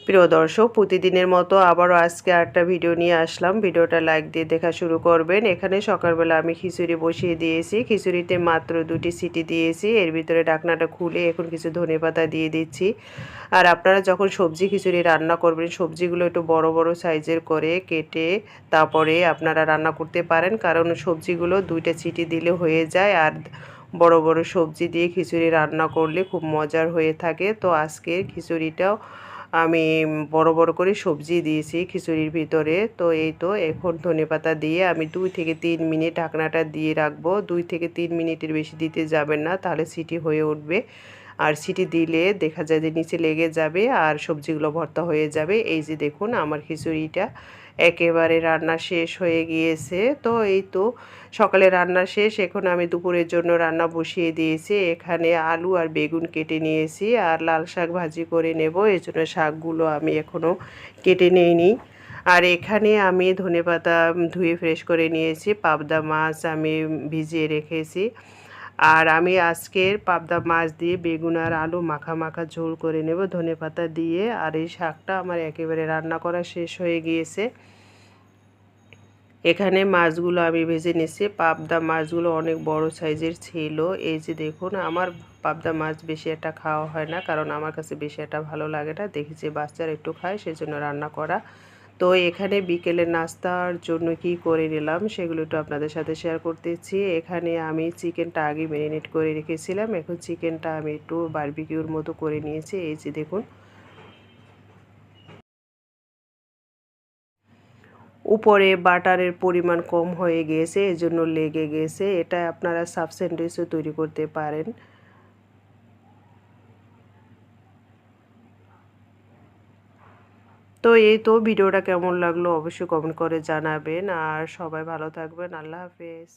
প্রিয় দর্শক, প্রতিদিনের মতো আবারও আজকে আরেকটা ভিডিও নিয়ে আসলাম। ভিডিওটা লাইক দিয়ে দেখা শুরু করবেন। এখানে সকালবেলা আমি খিচুড়ি বসিয়ে দিয়েছি। খিচুড়িতে মাত্র 2টি সিটি দিয়েছি। এর ভিতরে ঢাকনাটা খুলে এখন কিছু ধনেপাতা দিয়ে দিচ্ছি। আর আপনারা যখন সবজি খিচুড়ি রান্না করবেন, সবজিগুলো একটু বড় বড় সাইজের করে কেটে তারপরে আপনারা রান্না করতে পারেন, কারণ সবজিগুলো 2টা সিটি দিলে হয়ে যায়। আর বড় বড় সবজি দিয়ে খিচুড়ি রান্না করলে খুব মজার হয়ে থাকে। তো আজকের খিচুড়িটাও আমি বড় বড় করে সবজি দিয়েছি খিচুড়ির ভিতরে। তো এই তো এখন ধনেপাতা দিয়ে আমি 2 থেকে 3 মিনিট ঢাকনাটা দিয়ে রাখবো। 2 থেকে 3 মিনিটের বেশি দিতে যাবেন না, তাহলে সিটি হয়ে উঠবে। আর সিটি দিলে দেখা যায় যে নিচে লেগে যাবে আর সবজিগুলো ভর্তা হয়ে যাবে। এই যে দেখুন আমার খিচুড়িটা একেবারে রান্না শেষ হয়ে গিয়েছে। তো এই তো সকালে রান্না শেষ, এখন আমি দুপুরের জন্য রান্না বসিয়ে দিয়েছি। এখানে আলু আর বেগুন কেটে নিয়েছি আর লাল শাক ভাজি করে নেব, এই জন্য শাকগুলো আমি এখনও কেটে নিইনি। আর এখানে আমি ধনেপাতা ধুয়ে ফ্রেশ করে নিয়েছি, পাবদা মাছ আমি ভিজিয়ে রেখেছি। আর আমি আজকের পাবদা মাছ দিয়ে বেগুন আর আলু মাখা মাখা ঝোল করে নেব ধনেপাতা দিয়ে। আর এই শাকটা আমার একেবারে রান্না করা শেষ হয়ে গিয়েছে। এখানে মাছগুলো আমি ভেজে নিচ্ছি। পাবদা মাছগুলো অনেক বড় সাইজের ছিল। এই যে দেখুন, আমার পাবদা মাছ বেশি একটা খাওয়া হয় না, কারণ আমার কাছে বেশি একটা ভালো লাগে না। দেখেছি বাচ্চারা একটু খায়, সেজন্য রান্না করা। তো এখানে বিকেলের নাস্তার জন্য কি করে নিলাম সেগুলো একটু আপনাদের সাথে শেয়ার করতেছি। এখানে আমি চিকেনটা আগে ম্যারিনেট করে রেখেছিলাম। এখন চিকেনটা আমি একটু বারবিকিউর মতো করে নিয়েছি। এই যে দেখুন, উপরে বাটারের পরিমাণ কম হয়ে গিয়েছে, এজন্য লেগে গেছে। এটা আপনারা সাব স্যান্ডউইচও তৈরি করতে পারেন। তো এই তো ভিডিওটা কেমন লাগলো অবশ্যই কমেন্ট করে জানাবেন। আর সবাই ভালো থাকবেন। আল্লাহ হাফেজ।